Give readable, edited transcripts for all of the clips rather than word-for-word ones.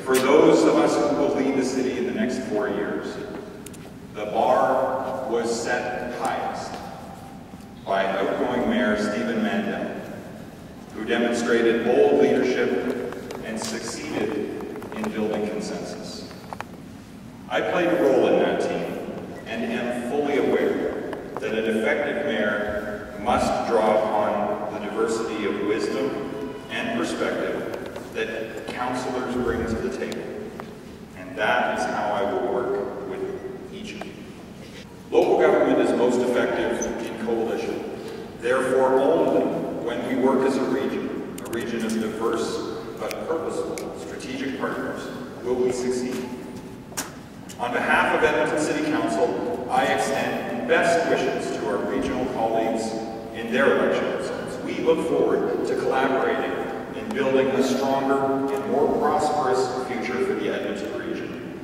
For those of us who will lead the city in the next 4 years, the bar was set highest by outgoing Mayor Stephen Mandel, who demonstrated bold leadership and succeeded in building consensus. I played a role in that team and am fully aware that an effective mayor must draw upon the diversity of wisdom and perspective that councillors bring to the table. And that is how I will work with each of you. Local government is most effective in coalition. Therefore, only when we work as a region of diverse but purposeful strategic partners, will we succeed. On behalf of Edmonton City Council, I extend best wishes to our regional colleagues in their election results. We look forward to collaborating in building a stronger and more prosperous future for the Edmonton region,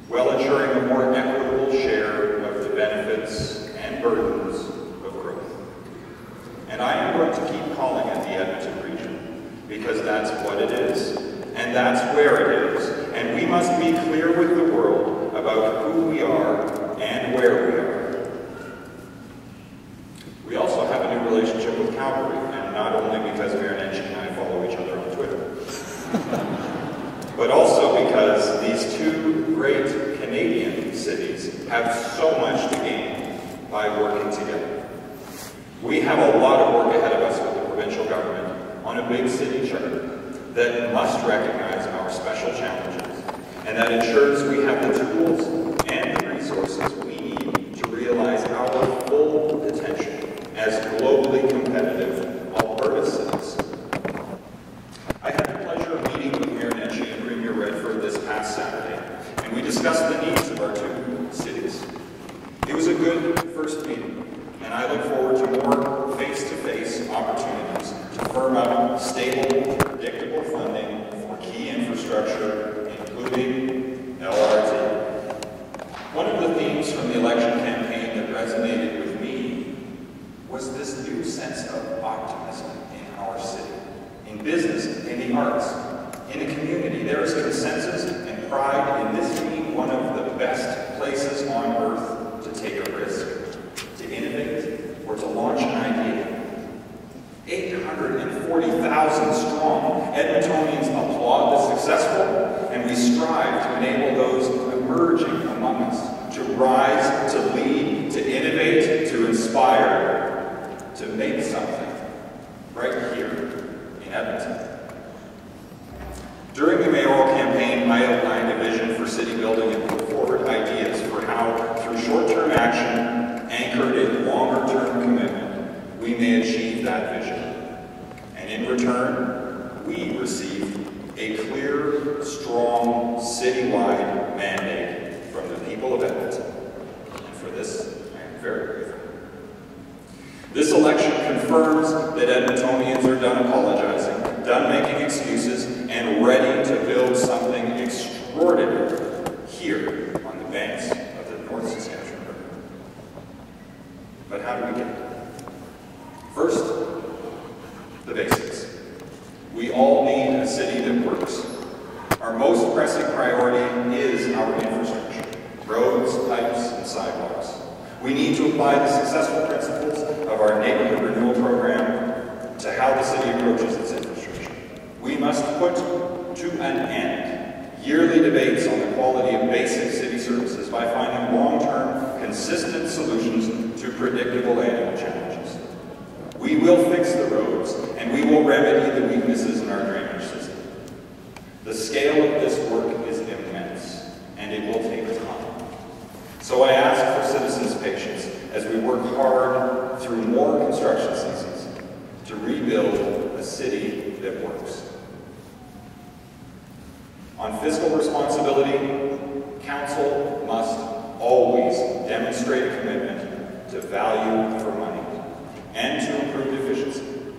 while ensuring a more equitable share of the benefits and burdens of growth. And I am going to keep calling it the Edmonton region, because that's what it is, and that's where it is, and we must be clear with the world about who we are and where we are. We also have a new relationship with Calgary, and not only because Mayor Nenshi and I follow each other on Twitter, but also because these two great Canadian cities have so much to gain by working together. We have a lot of work ahead of us with the provincial government on a big city charter that must recognize our special challenges and that ensures we have the tools and the resources we need to realize our full potential as globally competitive Alberta cities. I had the pleasure of meeting with Mayor Nenshi and Premier Redford this past Saturday, and we discussed the needs of our two cities. It was a good first meeting, and I look forward to more face-to-face opportunities to firm up stable, predictable funding for key infrastructure, including LRT. One of the themes from the election campaign that resonated with me was this new sense of optimism in our city, in business, in the arts, in the community. There is consensus and pride in this being one of the best places on earth to take a risk, to innovate, or to launch an idea. 840,000 strong, Edmontonians applaud the successful, and we strive to enable those emerging among us to rise, to lead, to innovate, to inspire, to make something right here in Edmonton. During the mayoral campaign, I outlined a vision for city building and put forward ideas for how, through short-term action, anchored in longer-term commitment, we may achieve that vision. And in return, we received a clear, strong, citywide mandate from the people of Edmonton. And for this, I am very grateful. This election confirms that Edmontonians are done apologizing, done making excuses, and ready to build something extraordinary here on the banks of the North Saskatchewan River. But how do we get there? First, the basics. We all need a city that works. Our most pressing priority is our infrastructure, roads, pipes, and sidewalks. We need to apply the successful principles of our neighborhood renewal program to how the city approaches its infrastructure. We must put to an end yearly debates on the quality of basic city services by finding long-term, consistent solutions to predictable annual challenges. We will fix the roads, and we will remedy the weaknesses in our drainage system. The scale of this work is immense, and it will take time. So I ask for citizens' patience as we work hard through more construction seasons to rebuild a city that works. On fiscal responsibility, Council must always demonstrate a commitment to value for money and to improved efficiency.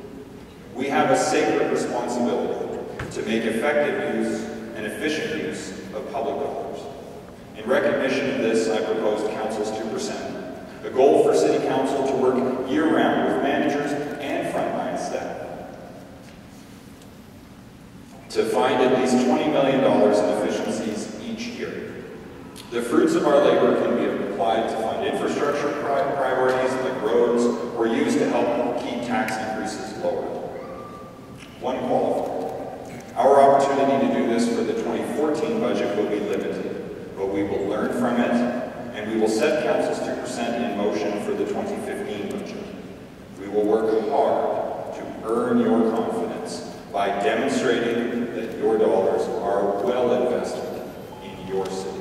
We have a sacred responsibility to make effective use and efficient use of public dollars. In recognition of this, I propose Council's 2%, a goal for City Council to work year-round with managers and frontline staff to find at least $20 million in efficiencies each year. The fruits of our labor can be applied to fund infrastructure priorities like roads, or used to help keep tax increases lower. One qualifier: our opportunity to do this for the 2014 budget will be limited, but we will learn from it, and we will set council's 2% in motion for the 2015 budget. We will work hard to earn your confidence by demonstrating that your dollars are well invested in your city.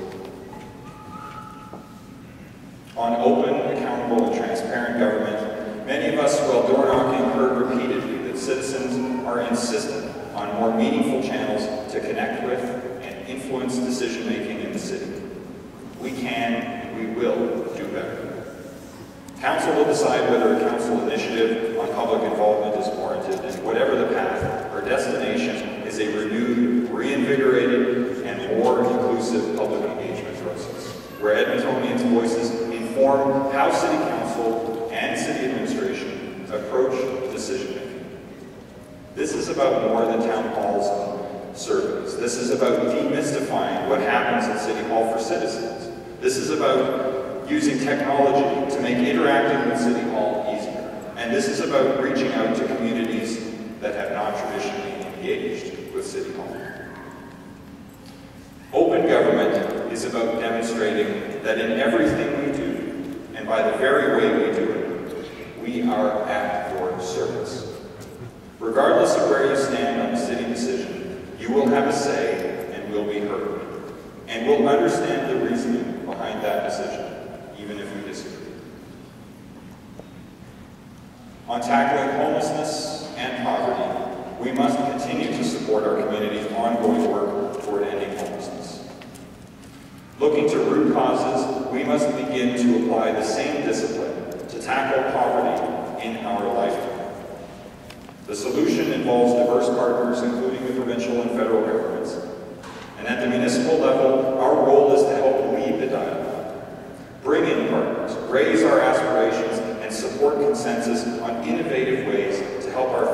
On open, accountable, and transparent government, many of us, while door knocking, heard repeatedly that citizens are insistent on more meaningful channels to connect with and influence decision-making in the city. We can and we will do better. Council will decide whether a council initiative on public involvement is warranted, and whatever the path or destination is a renewed, reinvigorated, and more inclusive public engagement process, where Edmontonians' voices inform how City Council and City Administration approach decision-making. This is about more than town halls and surveys. This is about demystifying what happens at City Hall for citizens. This is about using technology to make interacting with City Hall easier. And this is about reaching out to communities that have not traditionally engaged with City Hall. Open government is about demonstrating that in everything we do, and by the very way we do it, we are at your service. Regardless of where you stand on a city decision, you will have a say and will be heard. And will understand the reasoning behind that decision, even if we disagree. On tackling homelessness and poverty, we must continue to support our community's ongoing work toward ending homelessness. Looking to root causes, we must begin to apply the same discipline to tackle poverty in our lifetime. The solution involves diverse partners, including the provincial and federal governments. And at the municipal level, our role is to help lead the dialogue, bring in partners, raise our aspirations, and support consensus on innovative ways to help our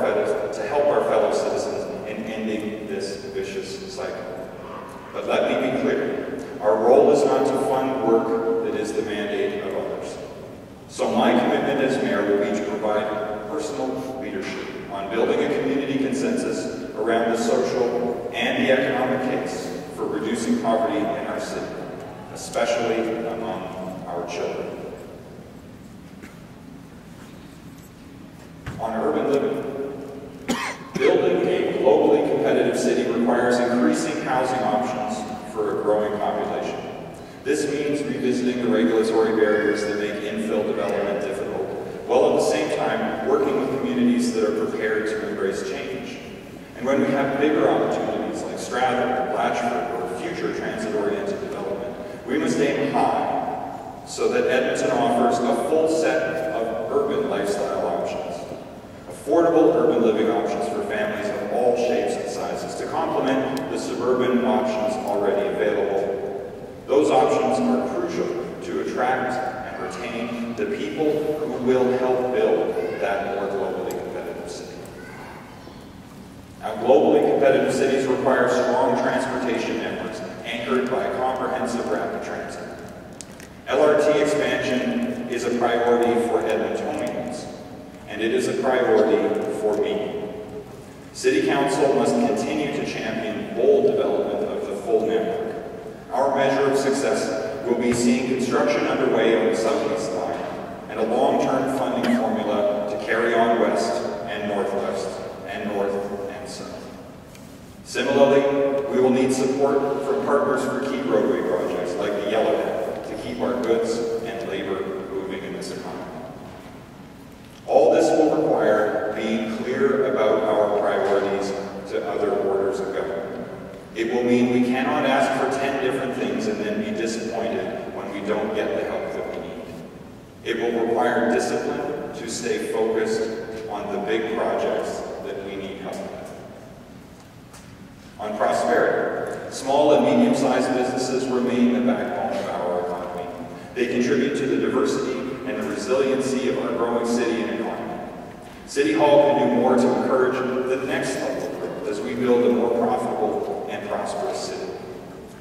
fellow citizens in ending this vicious cycle. But let me be clear, our role is not to fund work that is the mandate of others. So my commitment as mayor will be to provide personal leadership on building a community consensus around the social and the economic case for reducing poverty in our city, especially among our children. On urban living, building a globally competitive city requires increasing housing options for a growing population. This means revisiting the regulatory barriers that make infill development difficult, while at the same time working with communities that are prepared to embrace change. And when we have bigger opportunities like Strathern or Blatchford or future transit-oriented development, we must aim high so that Edmonton offers a full set of urban lifestyle options. Affordable urban living options for families of all shapes and sizes to complement the suburban options already available. Those options are crucial to attract and retain the people who will help build that more globally competitive city. Now, globally competitive cities require strong transportation networks anchored by comprehensive rapid transit. LRT expansion is a priority for Edmontonians, and it is a priority for me. City Council must continue to champion bold development of the full network. Our measure of success will be seeing construction underway on the Southeast Line and a long-term funding formula to carry on west and northwest and north and south. Similarly, we will need support from partners for key roadway projects like the Yellowhead to keep our goods and labor moving in this economy. All this will require being clear about our priorities to other orders of government. It will mean we cannot ask for 10 different things and then be disappointed when we don't get the help that we need. It will require discipline to stay focused on the big projects that we need help with. On prosperity, small and medium-sized businesses remain the backbone of our economy. They contribute to the diversity and the resiliency of our growing city and economy. City Hall can do more to encourage the next level of growth as we build a more profitable and prosperous city.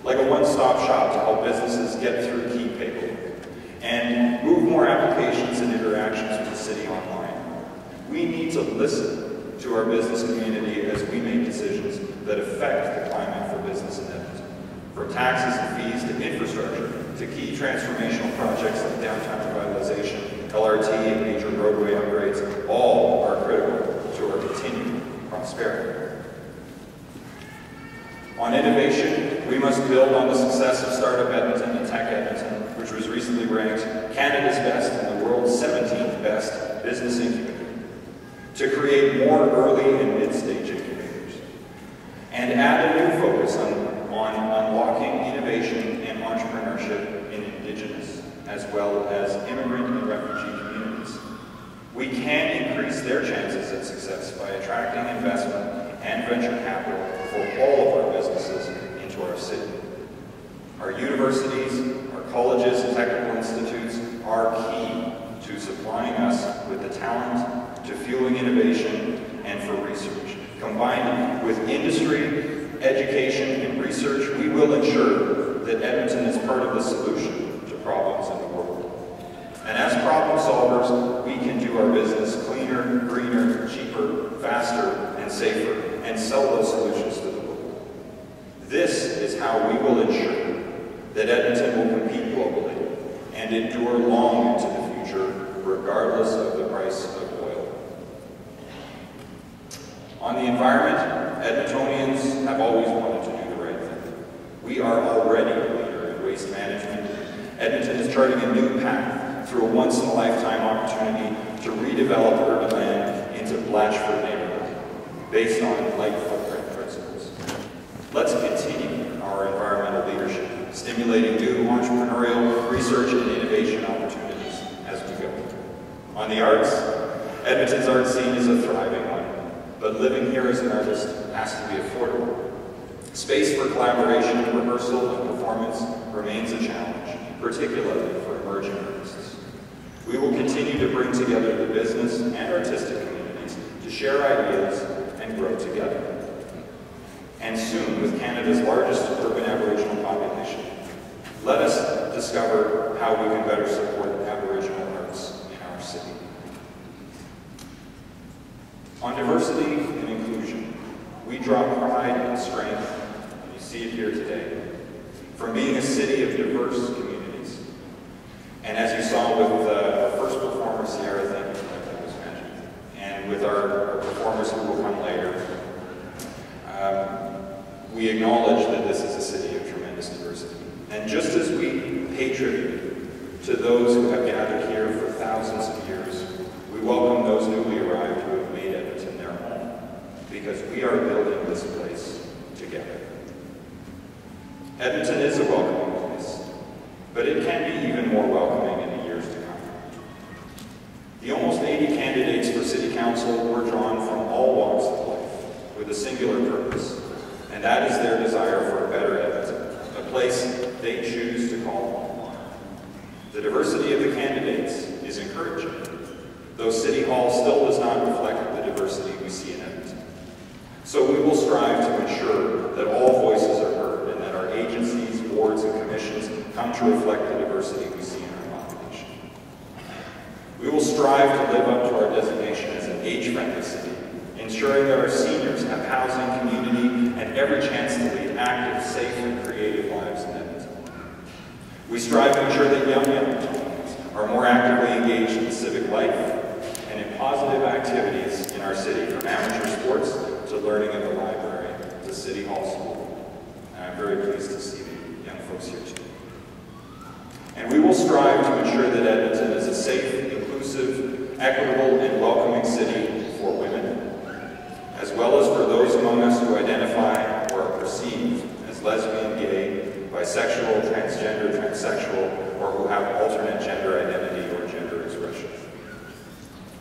Like a one-stop shop to help businesses get through key paperwork and move more applications and interactions with the city online. We need to listen to our business community as we make decisions that affect the climate for business in Edmonton. From taxes and fees to infrastructure to key transformational projects like downtown revitalization, LRT, and major roadway upgrades, all are critical to our continued prosperity. On innovation, we must build on the success of Startup Edmonton and Tech Edmonton, which was recently ranked Canada's best and the world's 17th best business incubator, to create more early and mid-stage incubators, and add a new focus on unlocking innovation and entrepreneurship in Indigenous, as well as immigrant and refugee communities. We can increase their chances of success by attracting investment and venture capital for all of our businesses into our city. Our universities, our colleges and technical institutes are key to supplying us with the talent, to fueling innovation, and for research. Combined with industry, education, and research, we will ensure that Edmonton is part of the solution to problems in the world. And as problem solvers, we can do our business cleaner, greener, cheaper, faster, and safer, and sell those solutions to the world. This is how we will ensure that Edmonton will compete globally and endure long into the future, regardless of the price of oil. On the environment, Edmontonians have always wanted to do the right thing. We are already a leader in waste management. Edmonton is charting a new path through a once-in-a-lifetime opportunity to redevelop urban land into Blatchford neighborhood, based on light footprint principles. Let's continue our environmental leadership, stimulating new entrepreneurial, research, and innovation opportunities as we go. On the arts, Edmonton's art scene is a thriving one, but living here as an artist has to be affordable. Space for collaboration, rehearsal, and performance remains a challenge, particularly for emerging artists. We will continue to bring together the business and artistic communities to share ideas and grow together. And soon, with Canada's largest urban Aboriginal population, let us discover how we can better support Aboriginal arts in our city. On diversity and inclusion, we draw pride and strength, and you see it here today, from being a city of diverse communities. And as you saw with our first performer, Sierra, thank you, that was mentioned, and with our performers who will come later, we acknowledge that this is a city of tremendous diversity. And just as we pay tribute to those who have gathered here for thousands of years, we welcome those newly arrived who have made Edmonton their home, because we are building this place together. Edmonton is a welcoming place, but it can be even more welcoming in the years to come. The almost 80 candidates for City Council were drawn from all walks of life with a singular purpose, and that is their desire for a better Edmonton, a place they choose to call home. The diversity of the candidates is encouraging, though City Hall still does not reflect the diversity we see in Edmonton. So we will strive to ensure that all voices are heard and that our agencies, boards, and commissions come to reflect the diversity we see in our population. We will strive to live up to our designation as an age-friendly city, ensuring that our seniors have housing, community, and every chance to lead active, safe, and creative lives in Edmonton. We strive to ensure that young Edmontonians are more actively engaged in civic life and in positive activities in our city, from amateur sports to learning at the library to City Hall School. And I'm very pleased to see the young folks here today. And we will strive to ensure that Edmonton is a safe, inclusive, equitable, and welcoming city for women, as well as for those among us who identify or are perceived as lesbian, gay, bisexual, transgender, transsexual, or who have alternate gender identity or gender expression.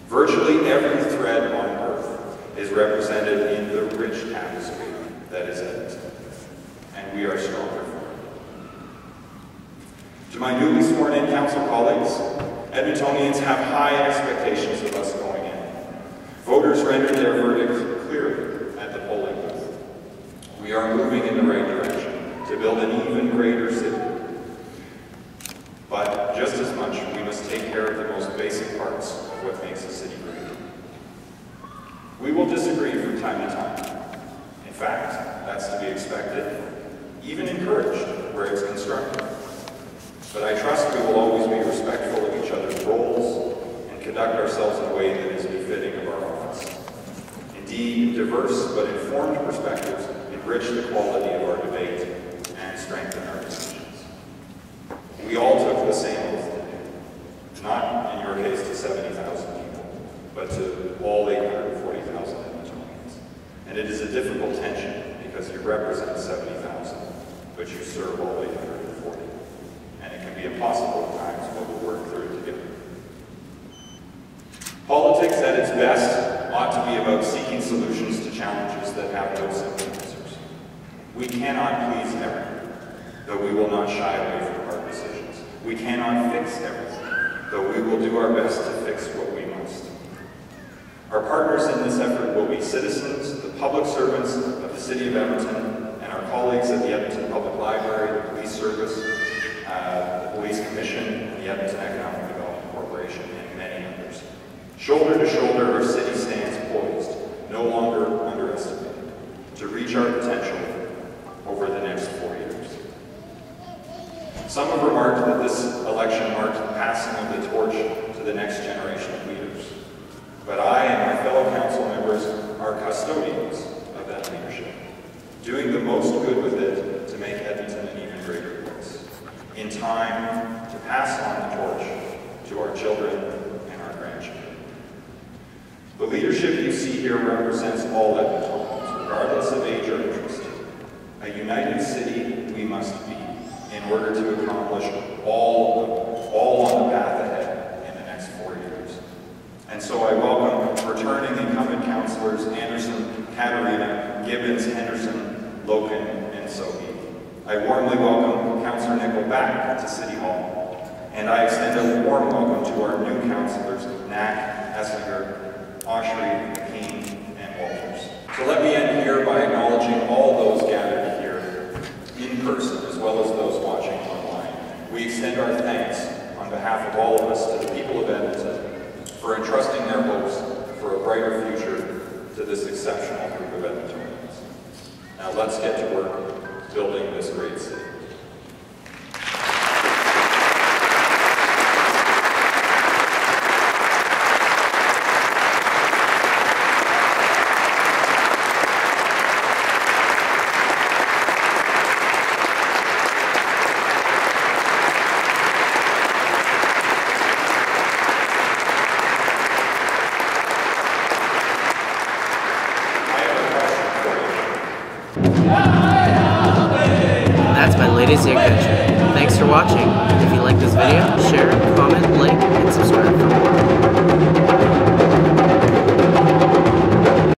Virtually every thread on earth is represented in the rich tapestry that is Edmonton, and we are stronger for it. To my newly sworn in council colleagues, Edmontonians have high expectations of us going in. Voters rendered their verdict clearly at the polling booth. We will disagree from time to time. In fact, that's to be expected, even encouraged where it's constructive. But I trust we will always be respectful of each other's roles and conduct ourselves in a way that is befitting of our office. Indeed, diverse but informed perspectives enrich the quality of our debate and strengthen our decisions. We all took the same oath today, not in your case to 70,000 people, but to all 840,000 Edmontonians. And it is a difficult tension because you represent 70,000, but you serve all 840. And it can be impossible at times, but we'll work through it together. Politics at its best ought to be about seeking solutions to challenges that have no simple answers. We cannot please everyone, though we will not shy away from hard decisions. We cannot fix everything, though we will do our best to fix what we must. Our partners in this effort will be citizens, the public servants of the City of Edmonton, and our colleagues at the Edmonton Public Library, the Police Service, the Police Commission, and the Edmonton Economic Development Corporation, and many others. Shoulder to shoulder, our city stands poised, no longer underestimated, to reach our potential over the next 4 years. Some have remarked that this election marked the passing of the torch to the next generation of leaders. But I and my fellow council members are custodians of that leadership, doing the most good with it to make Edmonton an even greater place, in time to pass on the torch to our children and our grandchildren. The leadership you see here represents all Edmontonians, regardless of age or interest. A united city we must be in order to accomplish all on the path ahead in the next 4 years. And so I welcome returning incumbent councillors Anderson, Caterina, Gibbons, Henderson, Loken, and Sohi. I warmly welcome Councillor Nickel back to City Hall, and I extend a warm welcome to our new councillors Knack, Essinger, Oshry, McKean, and Walters. So let me end here by acknowledging all those gathered here in person as well as those watching online. We extend our thanks on behalf of all of us to the people of Edmonton for entrusting their hopes for a brighter future to this exceptional group of Edmontonians. Now let's get to work building this great city. That's my latest YEGventure. Thanks for watching. If you like this video, share it,